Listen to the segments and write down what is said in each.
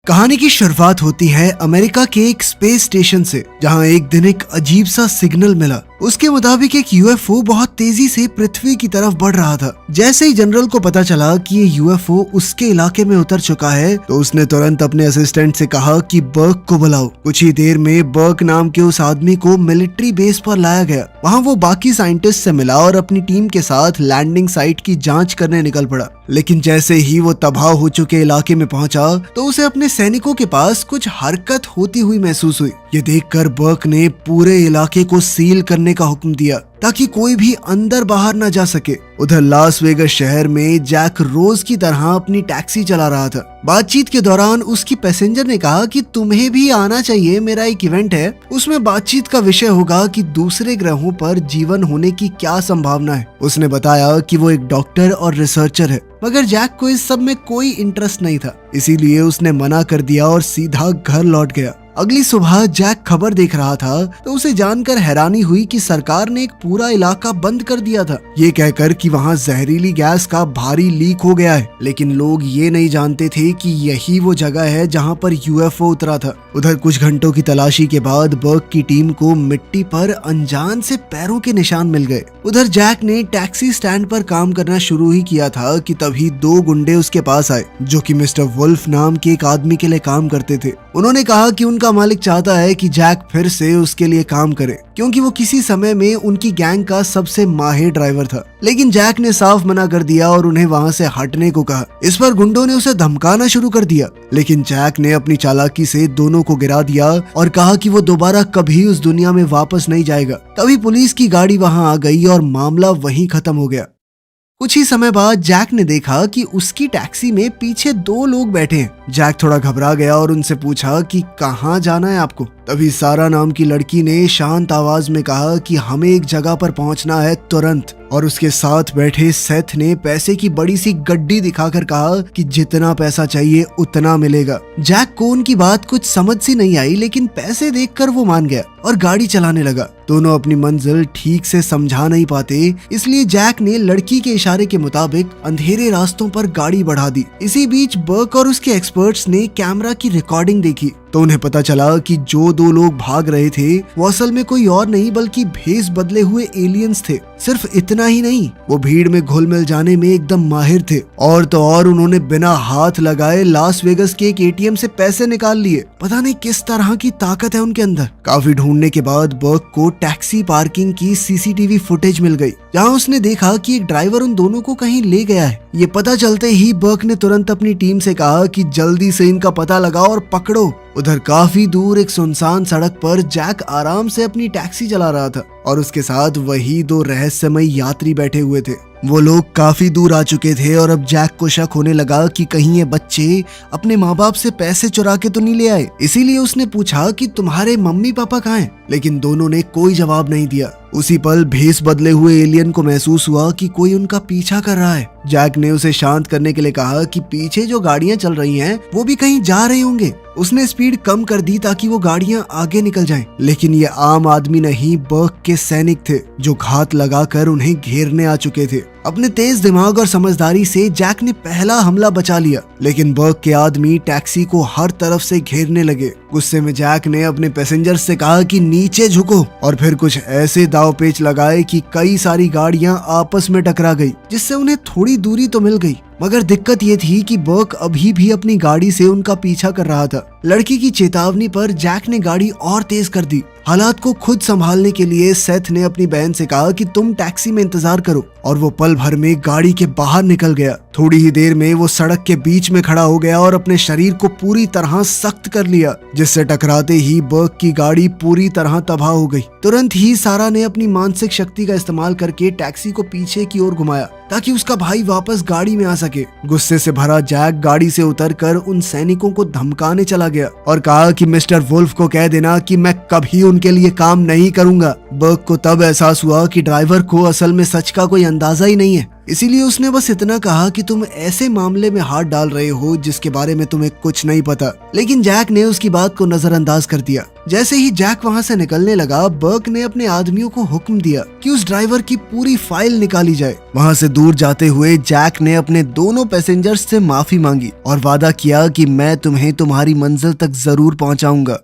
कहानी की शुरुआत होती है अमेरिका के एक स्पेस स्टेशन से, जहां एक दिन एक अजीब सा सिग्नल मिला। उसके मुताबिक एक यूएफओ बहुत तेजी से पृथ्वी की तरफ बढ़ रहा था। जैसे ही जनरल को पता चला कि ये यूएफओ उसके इलाके में उतर चुका है, तो उसने तुरंत अपने असिस्टेंट से कहा कि बर्क को बुलाओ। कुछ ही देर में बर्क नाम के उस आदमी को मिलिट्री बेस पर लाया गया। वहाँ वो बाकी साइंटिस्ट से मिला और अपनी टीम के साथ लैंडिंग साइट की जांच करने निकल पड़ा। लेकिन जैसे ही वो तबाह हो चुके इलाके में पहुंचा, तो उसे अपने सैनिकों के पास कुछ हरकत होती हुई महसूस हुई। ये देखकर बर्क ने पूरे इलाके को सील करने का हुक्म दिया ताकि कोई भी अंदर बाहर न जा सके। उधर लास वेगस शहर में जैक रोज की तरह अपनी टैक्सी चला रहा था। बातचीत के दौरान उसकी पैसेंजर ने कहा कि तुम्हें भी आना चाहिए, मेरा एक इवेंट है। उसमें बातचीत का विषय होगा कि दूसरे ग्रहों पर जीवन होने की क्या संभावना है। उसने बताया कि वो एक डॉक्टर और रिसर्चर है, मगर जैक को इस सब में कोई इंटरेस्ट नहीं था, इसीलिए उसने मना कर दिया और सीधा घर लौट गया। अगली सुबह जैक खबर देख रहा था तो उसे जानकर हैरानी हुई कि सरकार ने एक पूरा इलाका बंद कर दिया था, ये कहकर कि वहाँ जहरीली गैस का भारी लीक हो गया है। लेकिन लोग ये नहीं जानते थे कि यही वो जगह है जहाँ पर यूएफओ उतरा था। उधर कुछ घंटों की तलाशी के बाद बर्क की टीम को मिट्टी पर अनजान से पैरों के निशान मिल गए। उधर जैक ने टैक्सी स्टैंड पर काम करना शुरू ही किया था कि तभी दो गुंडे उसके पास आए, जो कि मिस्टर वुल्फ नाम के एक आदमी के लिए काम करते थे। उन्होंने कहा कि उनका मालिक चाहता है कि जैक फिर से उसके लिए काम करे, क्योंकि वो किसी समय में उनकी गैंग का सबसे माहिर ड्राइवर था। लेकिन जैक ने साफ मना कर दिया और उन्हें वहाँ से हटने को कहा। इस पर गुंडों ने उसे धमकाना शुरू कर दिया, लेकिन जैक ने अपनी चालाकी से दोनों को गिरा दिया और कहा कि वो दोबारा कभी उस दुनिया में वापस नहीं जाएगा। तभी पुलिस की गाड़ी वहाँ आ गई और मामला वहीं खत्म हो गया। कुछ ही समय बाद जैक ने देखा कि उसकी टैक्सी में पीछे दो लोग बैठे हैं। जैक थोड़ा घबरा गया और उनसे पूछा कि कहाँ जाना है आपको। तभी सारा नाम की लड़की ने शांत आवाज में कहा कि हमें एक जगह पर पहुंचना है तुरंत। और उसके साथ बैठे सेथ ने पैसे की बड़ी सी गड्डी दिखाकर कहा कि जितना पैसा चाहिए उतना मिलेगा। जैक को उनकी बात कुछ समझ सी नहीं आई, लेकिन पैसे देखकर वो मान गया और गाड़ी चलाने लगा। दोनों अपनी मंजिल ठीक से समझा नहीं पाते, इसलिए जैक ने लड़की के इशारे के मुताबिक अंधेरे रास्तों पर गाड़ी बढ़ा दी। इसी बीच बर्क और उसके एक्सपर्ट्स ने कैमरा की रिकॉर्डिंग देखी, तो उन्हें पता चला कि जो दो लोग भाग रहे थे वो असल में कोई और नहीं बल्कि भेस बदले हुए एलियंस थे। सिर्फ इतना ही नहीं, वो भीड़ में घुल मिल जाने में एकदम माहिर थे। और तो और उन्होंने बिना हाथ लगाए लास वेगस के एक एटीएम से पैसे निकाल लिए। पता नहीं किस तरह की ताकत है उनके अंदर। काफी ढूंढने के बाद बर्क को टैक्सी पार्किंग की सीसीटीवी फुटेज मिल गई, जहां उसने देखा कि एक ड्राइवर उन दोनों को कहीं ले गया है। ये पता चलते ही बर्क ने तुरंत अपनी टीम से कहा कि जल्दी से इनका पता लगाओ और पकड़ो। उधर काफी दूर एक सुनसान सड़क पर जैक आराम से अपनी टैक्सी चला रहा था और उसके साथ वही दो रहस्यमय यात्री बैठे हुए थे। वो लोग काफी दूर आ चुके थे और अब जैक को शक होने लगा कि कहीं ये बच्चे अपने माँ बाप से पैसे चुरा के तो नहीं ले आए। इसीलिए उसने पूछा कि तुम्हारे मम्मी पापा कहाँ हैं? लेकिन दोनों ने कोई जवाब नहीं दिया। उसी पल भेस बदले हुए एलियन को महसूस हुआ कि कोई उनका पीछा कर रहा है। जैक ने उसे शांत करने के लिए कहा कि पीछे जो गाड़ियां चल रही हैं वो भी कहीं जा रहे होंगे। उसने स्पीड कम कर दी ताकि वो गाड़ियां आगे निकल जाएं। लेकिन ये आम आदमी नहीं, बर्क के सैनिक थे, जो घात लगाकर उन्हें घेरने आ चुके थे। अपने तेज दिमाग और समझदारी से जैक ने पहला हमला बचा लिया, लेकिन बर्क के आदमी टैक्सी को हर तरफ से घेरने लगे। गुस्से में जैक ने अपने पैसेंजर से कहा कि नीचे झुको, और फिर कुछ ऐसे दाव पेच लगाए कि कई सारी गाड़ियां आपस में टकरा गई, जिससे उन्हें थोड़ी दूरी तो मिल गई। मगर दिक्कत ये थी कि बर्क अभी भी अपनी गाड़ी से उनका पीछा कर रहा था। लड़की की चेतावनी पर जैक ने गाड़ी और तेज कर दी। हालात को खुद संभालने के लिए सेथ ने अपनी बहन से कहा कि तुम टैक्सी में इंतजार करो, और वो पल भर में गाड़ी के बाहर निकल गया। थोड़ी ही देर में वो सड़क के बीच में खड़ा हो गया और अपने शरीर को पूरी तरह सख्त कर लिया, जिससे टकराते ही बर्क की गाड़ी पूरी तरह तबाह हो गई। तुरंत ही सारा ने अपनी मानसिक शक्ति का इस्तेमाल करके टैक्सी को पीछे की ओर घुमाया ताकि उसका भाई वापस गाड़ी में आ सके। गुस्से से भरा जैक गाड़ी से उतरकर उन सैनिकों को धमकाने चला गया और कहा कि मिस्टर वुल्फ को कह देना कि मैं कभी उनके लिए काम नहीं करूंगा। बर्क को तब एहसास हुआ कि ड्राइवर को असल में सच का कोई अंदाजा ही नहीं है। इसीलिए उसने बस इतना कहा कि तुम ऐसे मामले में हाथ डाल रहे हो जिसके बारे में तुम्हें कुछ नहीं पता। लेकिन जैक ने उसकी बात को नजरअंदाज कर दिया। जैसे ही जैक वहाँ से निकलने लगा, बर्क ने अपने आदमियों को हुक्म दिया कि उस ड्राइवर की पूरी फाइल निकाली जाए। वहाँ से दूर जाते हुए जैक ने अपने दोनों पैसेंजर्स से माफी मांगी और वादा किया कि मैं तुम्हें तुम्हारी मंजिल तक जरूर पहुँचाऊंगा।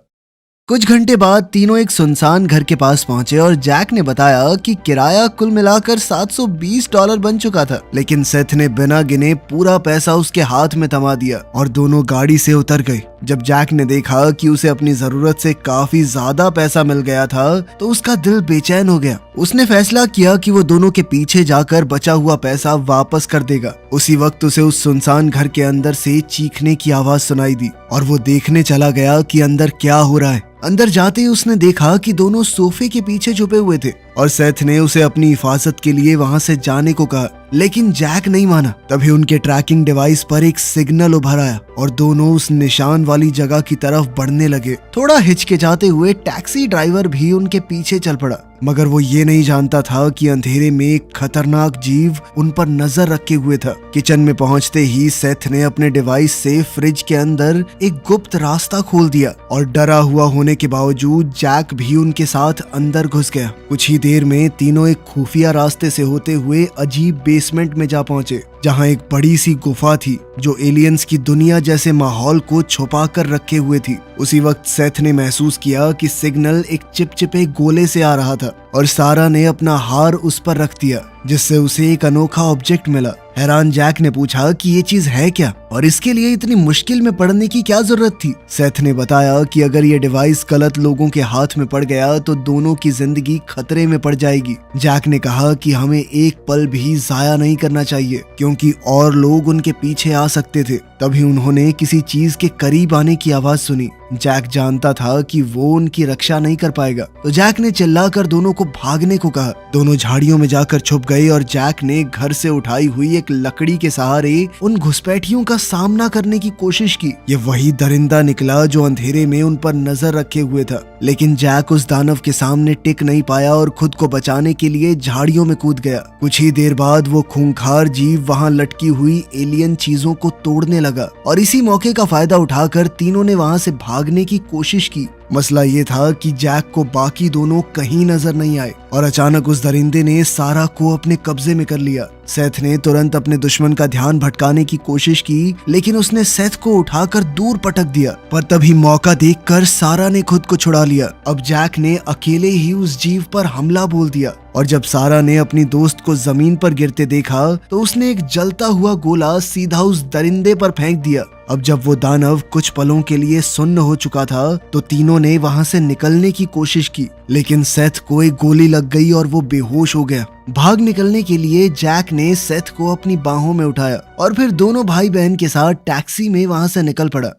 कुछ घंटे बाद तीनों एक सुनसान घर के पास पहुंचे और जैक ने बताया कि किराया कुल मिलाकर $720 बन चुका था। लेकिन सेथ ने बिना गिने पूरा पैसा उसके हाथ में थमा दिया और दोनों गाड़ी से उतर गए। जब जैक ने देखा कि उसे अपनी जरूरत से काफी ज्यादा पैसा मिल गया था तो उसका दिल बेचैन हो गया। उसने फैसला किया कि वो दोनों के पीछे जाकर बचा हुआ पैसा वापस कर देगा। उसी वक्त उसे उस सुनसान घर के अंदर से चीखने की आवाज सुनाई दी और वो देखने चला गया कि अंदर क्या हो रहा है। अंदर जाते ही उसने देखा कि दोनों सोफे के पीछे छुपे हुए थे और सेथ ने उसे अपनी हिफाजत के लिए वहां से जाने को कहा, लेकिन जैक नहीं माना। तभी उनके ट्रैकिंग डिवाइस पर एक सिग्नल उभर आया और दोनों उस निशान वाली जगह की तरफ बढ़ने लगे। थोड़ा हिचकिचाते हुए टैक्सी ड्राइवर भी उनके पीछे चल पड़ा, मगर वो ये नहीं जानता था कि अंधेरे में एक खतरनाक जीव उन पर नजर रखे हुए था। किचन में पहुंचते ही सेथ ने अपने डिवाइस से फ्रिज के अंदर एक गुप्त रास्ता खोल दिया और डरा हुआ होने के बावजूद जैक भी उनके साथ अंदर घुस गया। कुछ ही देर में तीनों एक खुफिया रास्ते से होते हुए अजीब बेसमेंट में जा पहुंचे, जहां एक बड़ी सी गुफा थी जो एलियंस की दुनिया जैसे माहौल को छुपा कर रखे हुए थी। उसी वक्त सेथ ने महसूस किया कि सिग्नल एक चिपचिपे गोले से आ रहा था और सारा ने अपना हार उस पर रख दिया, जिससे उसे एक अनोखा ऑब्जेक्ट मिला। हैरान जैक ने पूछा कि ये चीज है क्या और इसके लिए इतनी मुश्किल में पड़ने की क्या जरूरत थी। सेथ ने बताया कि अगर ये डिवाइस गलत लोगों के हाथ में पड़ गया तो दोनों की जिंदगी खतरे में पड़ जाएगी। जैक ने कहा कि हमें एक पल भी जाया नहीं करना चाहिए क्योंकि और लोग उनके पीछे आ सकते थे। तभी उन्होंने किसी चीज के करीब आने की आवाज सुनी। जैक जानता था कि वो उनकी रक्षा नहीं कर पाएगा, तो जैक ने चिल्लाकर दोनों को भागने को कहा। दोनों झाड़ियों में जाकर छुप गए और जैक ने घर से उठाई हुई एक लकड़ी के सहारे उन घुसपैठियों का सामना करने की कोशिश की। ये वही दरिंदा निकला जो अंधेरे में उन पर नजर रखे हुए था, लेकिन जैक उस दानव के सामने टिक नहीं पाया और खुद को बचाने के लिए झाड़ियों में कूद गया। कुछ ही देर बाद वो खूंखार जीव वहां लटकी हुई एलियन चीजों को तोड़ने लगा और इसी मौके का फायदा उठाकर तीनों ने वहां से भागने की कोशिश की। मसला ये था कि जैक को बाकी दोनों कहीं नजर नहीं आए और अचानक उस दरिंदे ने सारा को अपने कब्जे में कर लिया। सेथ ने तुरंत अपने दुश्मन का ध्यान भटकाने की कोशिश की, लेकिन उसने सेथ को उठाकर दूर पटक दिया। पर तभी मौका देखकर सारा ने खुद को छुड़ा लिया। अब जैक ने अकेले ही उस जीव पर हमला बोल दिया और जब सारा ने अपनी दोस्त को जमीन पर गिरते देखा तो उसने एक जलता हुआ गोला सीधा उस दरिंदे पर फेंक दिया। अब जब वो दानव कुछ पलों के लिए सुन्न हो चुका था तो तीनों ने वहां से निकलने की कोशिश की, लेकिन सेथ को एक गोली लग गई और वो बेहोश हो गया। भाग निकलने के लिए जैक ने सेथ को अपनी बाहों में उठाया और फिर दोनों भाई बहन के साथ टैक्सी में वहां से निकल पड़ा।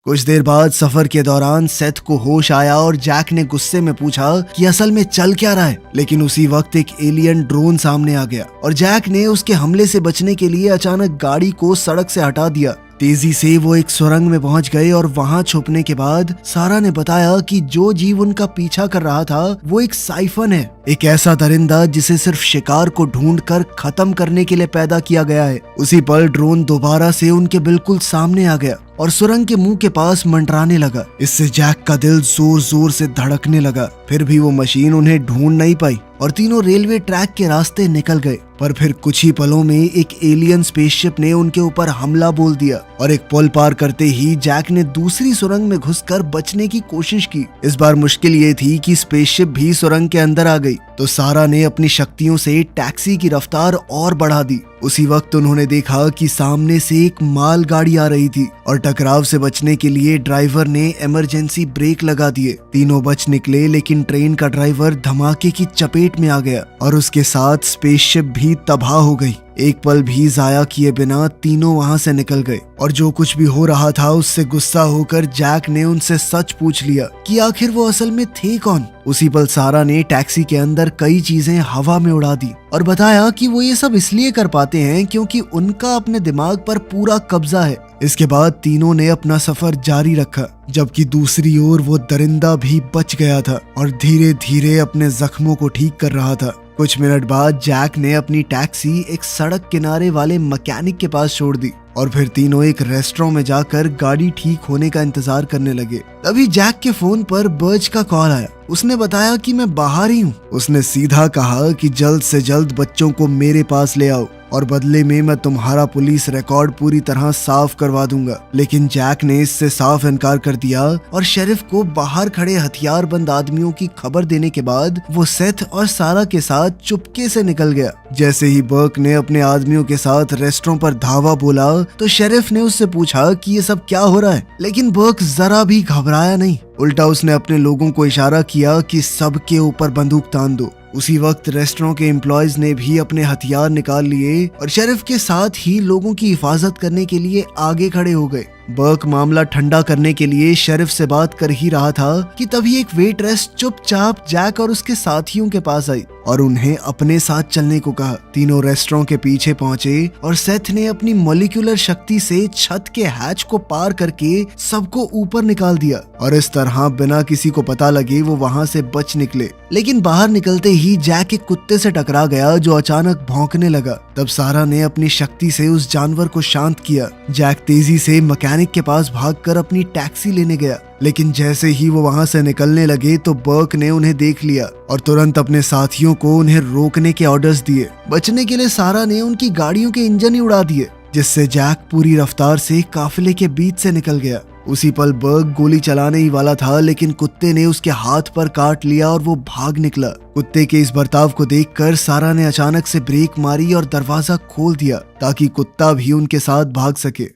कुछ देर बाद सफर के दौरान सेथ को होश आया और जैक ने गुस्से में पूछा कि असल में चल क्या रहा है। लेकिन उसी वक्त एक एलियन ड्रोन सामने आ गया और जैक ने उसके हमले से बचने के लिए अचानक गाड़ी को सड़क से हटा दिया। तेजी से वो एक सुरंग में पहुंच गए और वहां छुपने के बाद सारा ने बताया कि जो जीव उनका पीछा कर रहा था वो एक साइफन है, एक ऐसा दरिंदा जिसे सिर्फ शिकार को ढूंढकर खत्म करने के लिए पैदा किया गया है। उसी पल ड्रोन दोबारा से उनके बिल्कुल सामने आ गया और सुरंग के मुंह के पास मंडराने लगा। इससे जैक का दिल जोर जोर से धड़कने लगा। फिर भी वो मशीन उन्हें ढूंढ नहीं पाई और तीनों रेलवे ट्रैक के रास्ते निकल गए। पर फिर कुछ ही पलों में एक एलियन स्पेसशिप ने उनके ऊपर हमला बोल दिया और एक पुल पार करते ही जैक ने दूसरी सुरंग में घुसकर बचने की कोशिश की। इस बार मुश्किल ये थी कि स्पेसशिप भी सुरंग के अंदर आ गई, तो सारा ने अपनी शक्तियों से टैक्सी की रफ्तार और बढ़ा दी। उसी वक्त उन्होंने देखा कि सामने से एक माल गाड़ी आ रही थी और टकराव से बचने के लिए ड्राइवर ने इमरजेंसी ब्रेक लगा दिए। तीनों बच निकले, लेकिन ट्रेन का ड्राइवर धमाके की चपेट में आ गया और उसके साथ स्पेसशिप भी तबाह हो गई। एक पल भी जाया किए बिना तीनों वहां से निकल गए और जो कुछ भी हो रहा था उससे गुस्सा होकर जैक ने उनसे सच पूछ लिया कि आखिर वो असल में थे कौन। उसी पल सारा ने टैक्सी के अंदर कई चीजें हवा में उड़ा दी और बताया कि वो ये सब इसलिए कर पाते हैं क्योंकि उनका अपने दिमाग पर पूरा कब्जा है। इसके बाद तीनों ने अपना सफर जारी रखा, जबकि दूसरी ओर वो दरिंदा भी बच गया था और धीरे धीरे अपने जख्मों को ठीक कर रहा था। कुछ मिनट बाद जैक ने अपनी टैक्सी एक सड़क किनारे वाले मैकेनिक के पास छोड़ दी और फिर तीनों एक रेस्टोरेंट में जाकर गाड़ी ठीक होने का इंतजार करने लगे। तभी जैक के फोन पर बर्ज का कॉल आया। उसने बताया कि मैं बाहर ही हूँ। उसने सीधा कहा कि जल्द से जल्द बच्चों को मेरे पास ले आओ और बदले में मैं तुम्हारा पुलिस रिकॉर्ड पूरी तरह साफ करवा दूंगा। लेकिन जैक ने इससे साफ इनकार कर दिया और शेरिफ को बाहर खड़े हथियारबंद आदमियों की खबर देने के बाद वो सेथ और सारा के साथ चुपके से निकल गया। जैसे ही बर्क ने अपने आदमियों के साथ रेस्टोरेंट पर धावा बोला तो शेरिफ ने उससे पूछा कि ये सब क्या हो रहा है, लेकिन बर्क जरा भी घबराया नहीं। उल्टा उसने अपने लोगों को इशारा किया कि सबके ऊपर बंदूक तान दो। उसी वक्त रेस्टोरेंट के एम्प्लॉयज ने भी अपने हथियार निकाल लिए और शेरिफ के साथ ही लोगों की हिफाजत करने के लिए आगे खड़े हो गए। बर्क मामला ठंडा करने के लिए शेरिफ से बात कर ही रहा था कि तभी एक वेट्रेस चुपचाप जैक और उसके साथियों के पास आई और उन्हें अपने साथ चलने को कहा। तीनों रेस्टोरेंट के पीछे पहुंचे और सेथ ने अपनी मॉलिक्यूलर शक्ति से छत के हैच को पार करके सबको ऊपर निकाल दिया और इस तरह बिना किसी को पता लगे वो वहां से बच निकले। लेकिन बाहर निकलते ही जैक एक कुत्ते से टकरा गया जो अचानक भौंकने लगा। तब सारा ने अपनी शक्ति से उस जानवर को शांत किया। जैक तेजी से मैकेनिक के पास भागकर अपनी टैक्सी लेने गया, लेकिन जैसे ही वो वहां से निकलने लगे तो बर्क ने उन्हें देख लिया और तुरंत अपने साथियों को उन्हें रोकने के ऑर्डर्स दिए। बचने के लिए सारा ने उनकी गाड़ियों के इंजन ही उड़ा दिए, जिससे जैक पूरी रफ्तार से काफिले के बीच से निकल गया। उसी पल बर्क गोली चलाने ही वाला था, लेकिन कुत्ते ने उसके हाथ पर काट लिया और वो भाग निकला। कुत्ते के इस बर्ताव को देखकर सारा ने अचानक से ब्रेक मारी और दरवाजा खोल दिया ताकि कुत्ता भी उनके साथ भाग सके।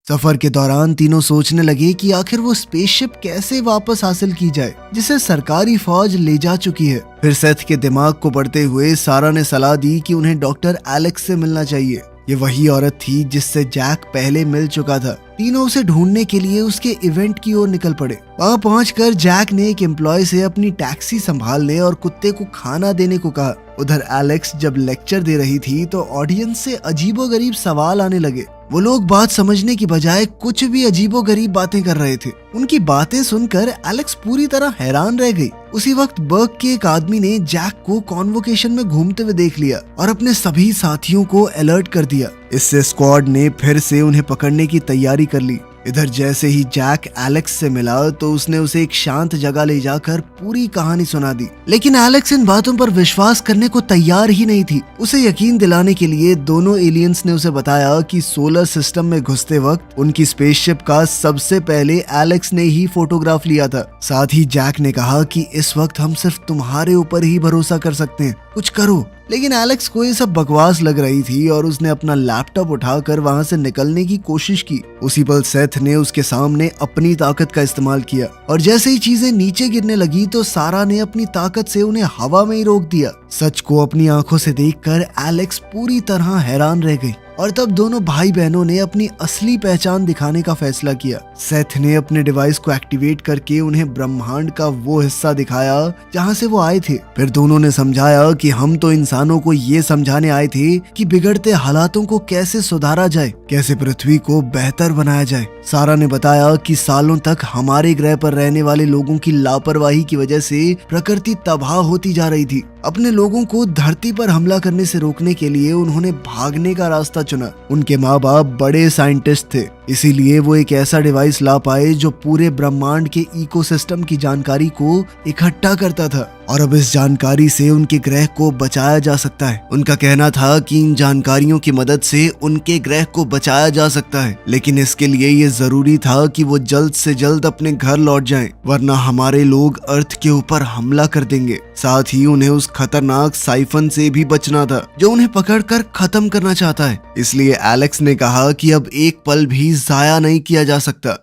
सफर के दौरान तीनों सोचने लगे कि आखिर वो स्पेसशिप कैसे वापस हासिल की जाए जिसे सरकारी फौज ले जा चुकी है। फिर सेथ के दिमाग को पढ़ते हुए सारा ने सलाह दी कि उन्हें डॉक्टर एलेक्स से मिलना चाहिए। ये वही औरत थी जिससे जैक पहले मिल चुका था। तीनों उसे ढूंढने के लिए उसके इवेंट की ओर निकल पड़े। वहां पहुंचकर जैक ने एक एम्प्लॉय से अपनी टैक्सी संभालने और कुत्ते को खाना देने को कहा। उधर एलेक्स जब लेक्चर दे रही थी तो ऑडियंस से अजीबोगरीब सवाल आने लगे। वो लोग बात समझने की बजाय कुछ भी अजीबोगरीब बातें कर रहे थे। उनकी बातें सुनकर एलेक्स पूरी तरह हैरान रह गई। उसी वक्त बर्क के एक आदमी ने जैक को कॉन्वोकेशन में घूमते हुए देख लिया और अपने सभी साथियों को अलर्ट कर दिया। इससे स्क्वाड ने फिर से उन्हें पकड़ने की तैयारी कर ली। इधर जैसे ही जैक एलेक्स से मिला तो उसने उसे एक शांत जगह ले जाकर पूरी कहानी सुना दी, लेकिन एलेक्स इन बातों पर विश्वास करने को तैयार ही नहीं थी। उसे यकीन दिलाने के लिए दोनों एलियंस ने उसे बताया कि सोलर सिस्टम में घुसते वक्त उनकी स्पेसशिप का सबसे पहले एलेक्स ने ही फोटोग्राफ लिया था। साथ ही जैक ने कहा कि इस वक्त हम सिर्फ तुम्हारे ऊपर ही भरोसा कर सकते हैं, कुछ करो। लेकिन एलेक्स को ये सब बकवास लग रही थी और उसने अपना लैपटॉप उठाकर वहां से निकलने की कोशिश की। उसी पल सेथ ने उसके सामने अपनी ताकत का इस्तेमाल किया और जैसे ही चीजें नीचे गिरने लगी तो सारा ने अपनी ताकत से उन्हें हवा में ही रोक दिया। सच को अपनी आंखों से देखकर एलेक्स पूरी तरह हैरान रह गई और तब दोनों भाई बहनों ने अपनी असली पहचान दिखाने का फैसला किया। सेथ ने अपने डिवाइस को एक्टिवेट करके उन्हें ब्रह्मांड का वो हिस्सा दिखाया जहां से वो आए थे। फिर दोनों ने समझाया कि हम तो इंसानों को ये समझाने आए थे कि बिगड़ते हालातों को कैसे सुधारा जाए, कैसे पृथ्वी को बेहतर बनाया जाए। सारा ने बताया कि सालों तक हमारे ग्रह पर रहने वाले लोगों की लापरवाही की वजह से प्रकृति तबाह होती जा रही थी। अपने लोगों को धरती पर हमला करने से रोकने के लिए उन्होंने भागने का रास्ता चुना। उनके माँ बाप बड़े साइंटिस्ट थे, इसीलिए वो एक ऐसा डिवाइस ला पाए जो पूरे ब्रह्मांड के इकोसिस्टम की जानकारी को इकट्ठा करता था और अब इस जानकारी से उनके ग्रह को बचाया जा सकता है। उनका कहना था कि इन जानकारियों की मदद से उनके ग्रह को बचाया जा सकता है, लेकिन इसके लिए ये जरूरी था कि वो जल्द से जल्द अपने घर लौट जाएं, वरना हमारे लोग अर्थ के ऊपर हमला कर देंगे। साथ ही उन्हें उस खतरनाक साइफन से भी बचना था जो उन्हें पकड़कर खत्म करना चाहता है। इसलिए एलेक्स ने कहा कि अब एक पल भी जाया नहीं किया जा सकता।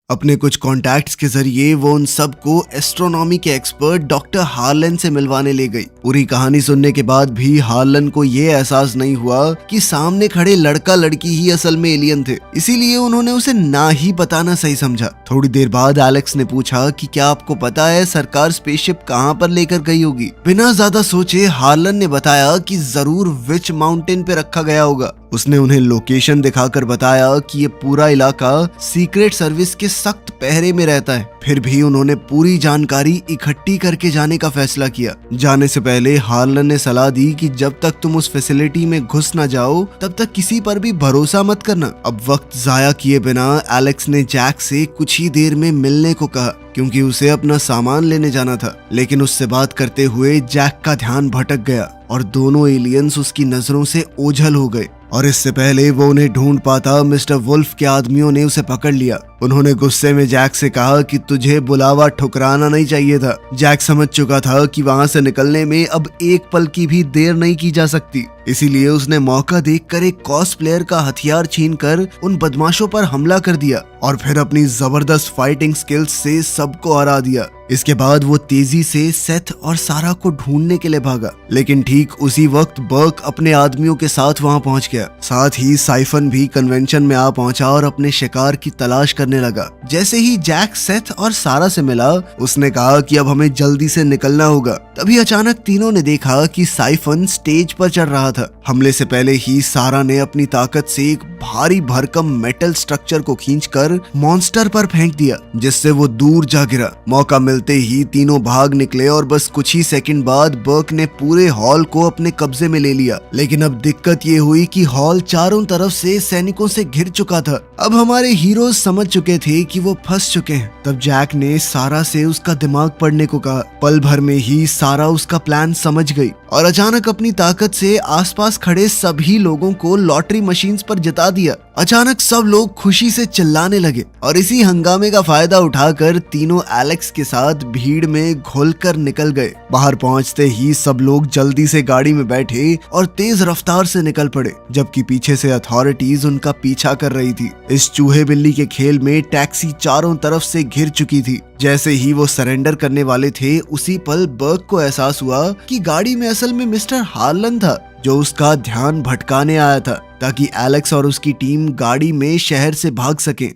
अपने कुछ कॉन्टैक्ट्स के जरिए वो उन सबको एस्ट्रोनॉमी के एक्सपर्ट डॉक्टर हार्लन से मिलवाने ले गई। पूरी कहानी सुनने के बाद भी हार्लन को ये एहसास नहीं हुआ कि सामने खड़े लड़का लड़की ही असल में एलियन थे, इसीलिए उन्होंने उसे ना ही बताना सही समझा। थोड़ी देर बाद एलेक्स ने पूछा कि क्या आपको पता है सरकार स्पेसशिप कहाँ पर लेकर गई होगी। बिना ज्यादा सोचे हार्लन ने बताया कि जरूर विच माउंटेन पे रखा गया होगा। उसने उन्हें लोकेशन दिखाकर बताया कि ये पूरा इलाका सीक्रेट सर्विस के सख्त पहरे में रहता है। फिर भी उन्होंने पूरी जानकारी इकट्ठी करके जाने का फैसला किया। जाने से पहले हार्लन ने सलाह दी कि जब तक तुम उस फैसिलिटी में घुस न जाओ तब तक किसी पर भी भरोसा मत करना। अब वक्त जाया किए बिना एलेक्स ने जैक से कुछ ही देर में मिलने को कहा, क्योंकि उसे अपना सामान लेने जाना था। लेकिन उससे बात करते हुए जैक का ध्यान भटक गया और दोनों एलियंस उसकी नजरों से ओझल हो गए। और इससे पहले वो उन्हें ढूंढ पाता, मिस्टर वुल्फ के आदमियों ने उसे पकड़ लिया। उन्होंने गुस्से में जैक से कहा कि तुझे बुलावा ठुकराना नहीं चाहिए था। जैक समझ चुका था कि वहां से निकलने में अब एक पल की भी देर नहीं की जा सकती, इसीलिए उसने मौका देखकर एक कॉस्प्लेयर का हथियार छीनकर उन बदमाशों पर हमला कर दिया और फिर अपनी जबरदस्त फाइटिंग स्किल्स से सबको हरा दिया। इसके बाद वो तेजी से सेथ और सारा को ढूंढने के लिए भागा, लेकिन ठीक उसी वक्त बर्क अपने आदमियों के साथ वहां पहुंच गया। साथ ही साइफन भी कन्वेंशन में आ पहुंचा और अपने शिकार की तलाश करने लगा। जैसे ही जैक सेथ और सारा से मिला, उसने कहा कि अब हमें जल्दी से निकलना होगा। तभी अचानक तीनों ने देखा कि साइफन स्टेज पर चढ़ रहा था। हमले से पहले ही सारा ने अपनी ताकत से एक भारी भरकम मेटल स्ट्रक्चर को खींचकर मॉन्स्टर पर फेंक दिया, जिससे वो दूर जा गिरा। मौका मिलते ही तीनों भाग निकले और बस कुछ ही सेकंड बाद बर्क ने पूरे हॉल को अपने कब्जे में ले लिया। लेकिन अब दिक्कत ये हुई कि हॉल चारों तरफ से सैनिकों से घिर चुका था। अब हमारे हीरोज समझ चुके थे कि वो फंस चुके हैं। तब जैक ने सारा से उसका दिमाग पढ़ने को कहा। पल भर में ही सारा उसका प्लान समझ गई और अचानक अपनी ताकत से आसपास खड़े सभी लोगों को लॉटरी मशीन्स पर जिता दिया। अचानक सब लोग खुशी से चिल्लाने लगे और इसी हंगामे का फायदा उठाकर तीनों एलेक्स के साथ भीड़ में घुलकर निकल गए। बाहर पहुंचते ही सब लोग जल्दी से गाड़ी में बैठे और तेज रफ्तार से निकल पड़े, जबकि पीछे से अथॉरिटीज उनका पीछा कर रही थी। इस चूहे बिल्ली के खेल में टैक्सी चारों तरफ से घिर चुकी थी। जैसे ही वो सरेंडर करने वाले थे, उसी पल बर्क को एहसास हुआ कि गाड़ी में असल में मिस्टर हार्लन था, जो उसका ध्यान भटकाने आया था ताकि एलेक्स और उसकी टीम गाड़ी में शहर से भाग सकें।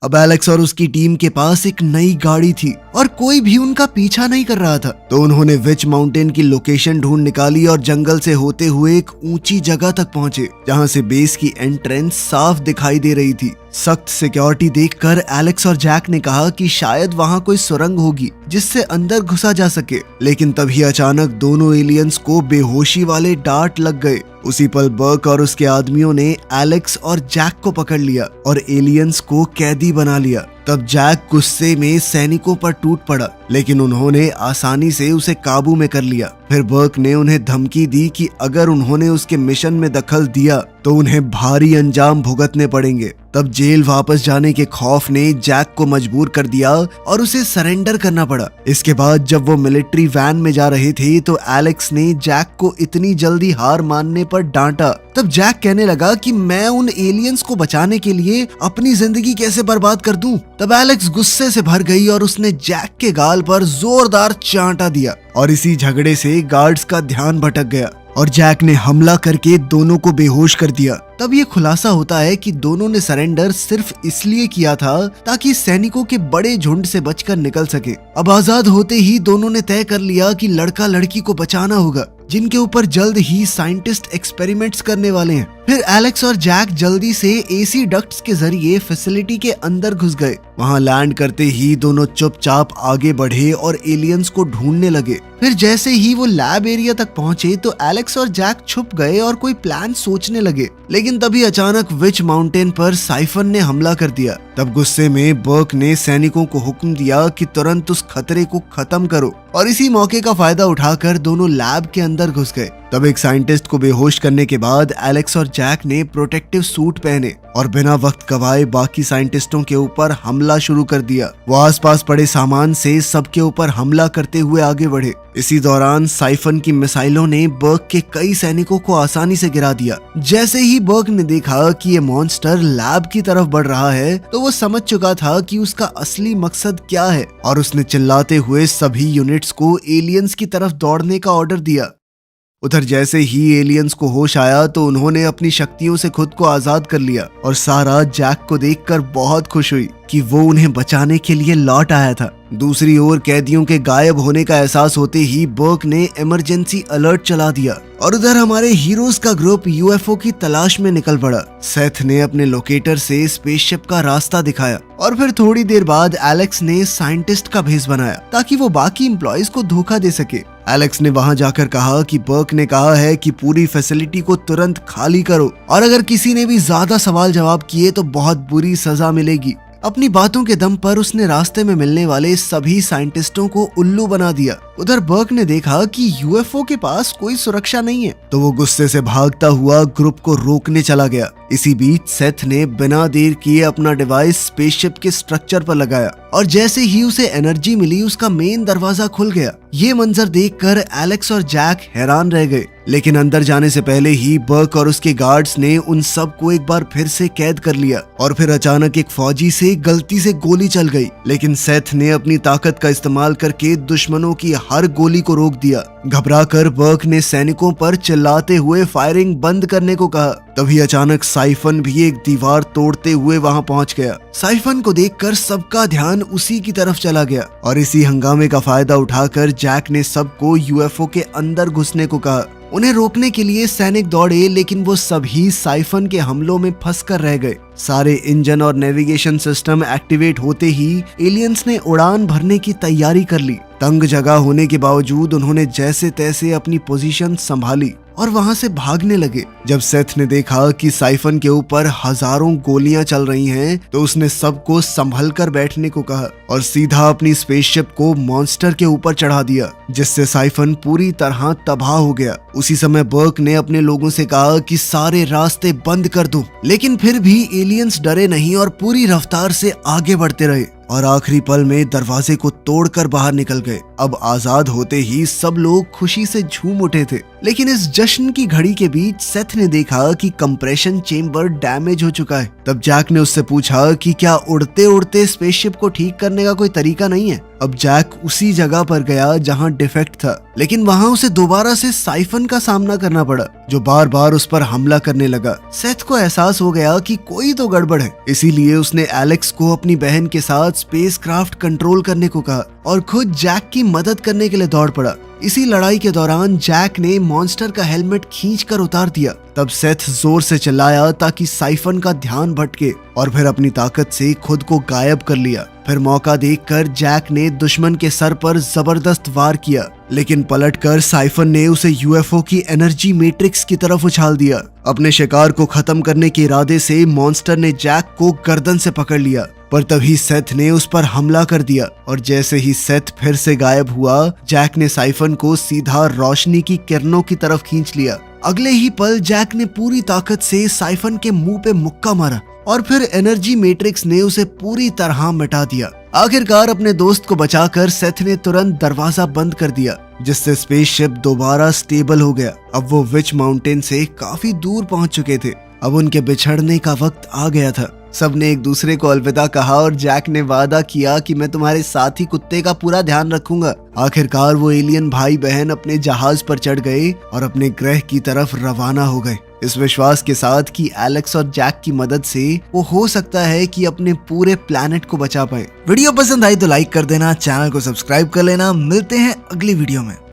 अब एलेक्स और उसकी टीम के पास एक नई गाड़ी थी और कोई भी उनका पीछा नहीं कर रहा था। तो उन्होंने विच माउंटेन की लोकेशन ढूंढ निकाली और जंगल से होते हुए एक ऊंची जगह तक पहुंचे, जहां से बेस की एंट्रेंस साफ दिखाई दे रही थी। सख्त सिक्योरिटी देखकर एलेक्स और जैक ने कहा कि शायद वहां कोई सुरंग होगी जिससे अंदर घुसा जा सके। लेकिन तभी अचानक दोनों एलियंस को बेहोशी वाले डांट लग गए। उसी पल बर्क और उसके आदमियों ने एलेक्स और जैक को पकड़ लिया और एलियंस को कैदी बना लिया। तब जैक गुस्से में सैनिकों पर टूट पड़ा, लेकिन उन्होंने आसानी से उसे काबू में कर लिया। फिर बर्क ने उन्हें धमकी दी कि अगर उन्होंने उसके मिशन में दखल दिया तो उन्हें भारी अंजाम भुगतने पड़ेंगे। तब जेल वापस जाने के खौफ ने जैक को मजबूर कर दिया और उसे सरेंडर करना पड़ा। इसके बाद जब वो मिलिट्री वैन में जा रहे थे तो एलेक्स ने जैक को इतनी जल्दी हार मानने पर डांटा। तब जैक कहने लगा कि मैं उन एलियंस को बचाने के लिए अपनी जिंदगी कैसे बर्बाद कर दूं। तब एलेक्स गुस्से से भर गई और उसने जैक के गाल पर जोरदार चांटा दिया और इसी झगड़े से गार्ड्स का ध्यान भटक गया और जैक ने हमला करके दोनों को बेहोश कर दिया। तब ये खुलासा होता है कि दोनों ने सरेंडर सिर्फ इसलिए किया था ताकि सैनिकों के बड़े झुंड से बचकर निकल सके। अब आजाद होते ही दोनों ने तय कर लिया कि लड़का लड़की को बचाना होगा, जिनके ऊपर जल्द ही साइंटिस्ट एक्सपेरिमेंट्स करने वाले हैं। फिर एलेक्स और जैक जल्दी से एसी डक्ट्स के जरिए फैसिलिटी के अंदर घुस गए। वहां लैंड करते ही दोनों चुपचाप आगे बढ़े और एलियंस को ढूंढने लगे। फिर जैसे ही वो लैब एरिया तक पहुंचे तो एलेक्स और जैक छुप गए और कोई प्लान सोचने लगे। लेकिन तभी अचानक विच माउंटेन पर साइफन ने हमला कर दिया। तब गुस्से में बर्क ने सैनिकों को हुक्म दिया कि तुरंत उस खतरे को खत्म करो और इसी मौके का फायदा उठाकर दोनों लैब के अंदर घुस गए। तब एक साइंटिस्ट को बेहोश करने के बाद एलेक्स और जैक ने प्रोटेक्टिव सूट पहने और बिना वक्त गवाए बाकी साइंटिस्टों के ऊपर हमला शुरू कर दिया। वो आसपास पड़े सामान से सबके ऊपर हमला करते हुए आगे बढ़े। इसी दौरान साइफन की मिसाइलों ने बर्क के कई सैनिकों को आसानी से गिरा दिया। जैसे ही बर्क ने देखा कि ये मॉन्स्टर लैब की तरफ बढ़ रहा है तो वो समझ चुका था कि उसका असली मकसद क्या है और उसने चिल्लाते हुए सभी यूनिट्स को एलियंस की तरफ दौड़ने का ऑर्डर दिया। उधर जैसे ही एलियंस को होश आया तो उन्होंने अपनी शक्तियों से खुद को आजाद कर लिया और सारा जैक को देखकर बहुत खुश हुई कि वो उन्हें बचाने के लिए लौट आया था। दूसरी ओर कैदियों के गायब होने का एहसास होते ही बर्क ने इमरजेंसी अलर्ट चला दिया और उधर हमारे हीरोज का ग्रुप यूएफओ की तलाश में निकल पड़ा। सेथ ने अपने लोकेटर से स्पेसशिप का रास्ता दिखाया और फिर थोड़ी देर बाद एलेक्स ने साइंटिस्ट का भेस बनाया ताकि वो बाकी एम्प्लॉयज को धोखा दे सके। एलेक्स ने वहां जाकर कहा कि बर्क ने कहा है कि पूरी फैसिलिटी को तुरंत खाली करो और अगर किसी ने भी ज्यादा सवाल जवाब किए तो बहुत बुरी सजा मिलेगी। अपनी बातों के दम पर उसने रास्ते में मिलने वाले सभी साइंटिस्टों को उल्लू बना दिया। उधर बर्क ने देखा कि यूएफओ के पास कोई सुरक्षा नहीं है तो वो गुस्से से भागता हुआ ग्रुप को रोकने चला गया। इसी बीच सेथ ने बिना देर किए अपना डिवाइस स्पेसशिप के स्ट्रक्चर पर लगाया और जैसे ही उसे एनर्जी मिली उसका मेन दरवाजा खुल गया। ये मंजर देखकर एलेक्स और जैक हैरान रह गए, लेकिन अंदर जाने से पहले ही बर्क और उसके गार्ड्स ने उन सब को एक बार फिर से कैद कर लिया और फिर अचानक एक फौजी से गलती से गोली चल गई, लेकिन सेथ ने अपनी ताकत का इस्तेमाल करके दुश्मनों की हर गोली को रोक दिया। घबराकर बर्क ने सैनिकों पर चिल्लाते हुए फायरिंग बंद करने को कहा। तभी अचानक साइफन भी एक दीवार तोड़ते हुए वहां पहुंच गया। साइफन को देखकर सबका ध्यान उसी की तरफ चला गया और इसी हंगामे का फायदा उठाकर जैक ने सबको यूएफओ के अंदर घुसने को कहा। उन्हें रोकने के लिए सैनिक दौड़े, लेकिन वो सभी साइफन के हमलों में फंसकर रह गए। सारे इंजन और नेविगेशन सिस्टम एक्टिवेट होते ही एलियंस ने उड़ान भरने की तैयारी कर ली। तंग जगह होने के बावजूद उन्होंने जैसे तैसे अपनी पोजीशन संभाली और वहां से भागने लगे। जब सेथ ने देखा कि साइफन के ऊपर हजारों गोलियां चल रही हैं, तो उसने सबको संभल कर बैठने को कहा और सीधा अपनी स्पेसशिप को मॉन्स्टर के ऊपर चढ़ा दिया, जिससे साइफन पूरी तरह तबाह हो गया। उसी समय बर्क ने अपने लोगों से कहा कि सारे रास्ते बंद कर दो, लेकिन फिर भी एलियंस डरे नहीं और पूरी रफ्तार से आगे बढ़ते रहे और आखिरी पल में दरवाजे को तोड़कर बाहर निकल गए। अब आजाद होते ही सब लोग खुशी से झूम उठे थे, लेकिन इस जश्न की घड़ी के बीच सेथ ने देखा कि कंप्रेशन चेम्बर डैमेज हो चुका है। तब जैक ने उससे पूछा कि क्या उड़ते उड़ते स्पेसशिप को ठीक करने का कोई तरीका नहीं है। अब जैक उसी जगह पर गया जहां डिफेक्ट था, लेकिन वहां उसे दोबारा से साइफन का सामना करना पड़ा, जो बार बार उस पर हमला करने लगा। सेथ को एहसास हो गया कि कोई तो गड़बड़ है, इसीलिए उसने एलेक्स को अपनी बहन के साथ स्पेसक्राफ्ट कंट्रोल करने को कहा और खुद जैक की मदद करने के लिए दौड़ पड़ा। इसी लड़ाई के दौरान जैक ने मॉन्स्टर का हेलमेट खींचकर उतार दिया। तब सेथ जोर से चिल्लाया ताकि साइफन का ध्यान भटके और फिर अपनी ताकत से खुद को गायब कर लिया। फिर मौका देखकर जैक ने दुश्मन के सर पर जबरदस्त वार किया, लेकिन पलटकर साइफन ने उसे यूएफओ की एनर्जी मैट्रिक्स की तरफ उछाल दिया। अपने शिकार को खत्म करने के इरादे से मॉन्स्टर ने जैक को गर्दन से पकड़ लिया, पर तभी सेथ ने उस पर हमला कर दिया और जैसे ही सेथ फिर से गायब हुआ, जैक ने साइफन को सीधा रोशनी की किरणों की तरफ खींच लिया। अगले ही पल जैक ने पूरी ताकत से साइफन के मुंह पे मुक्का मारा और फिर एनर्जी मैट्रिक्स ने उसे पूरी तरह मिटा दिया। आखिरकार अपने दोस्त को बचाकर सेथ ने तुरंत दरवाजा बंद कर दिया, जिससे स्पेसशिप दोबारा स्टेबल हो गया। अब वो विच माउंटेन से काफी दूर पहुंच चुके थे। अब उनके बिछड़ने का वक्त आ गया था। सबने एक दूसरे को अलविदा कहा और जैक ने वादा किया कि मैं तुम्हारे साथी कुत्ते का पूरा ध्यान रखूंगा। आखिरकार वो एलियन भाई बहन अपने जहाज पर चढ़ गए और अपने ग्रह की तरफ रवाना हो गए, इस विश्वास के साथ कि एलेक्स और जैक की मदद से वो हो सकता है कि अपने पूरे प्लेनेट को बचा पाए। वीडियो पसंद आई तो लाइक कर देना, चैनल को सब्सक्राइब कर लेना। मिलते हैं अगली वीडियो में।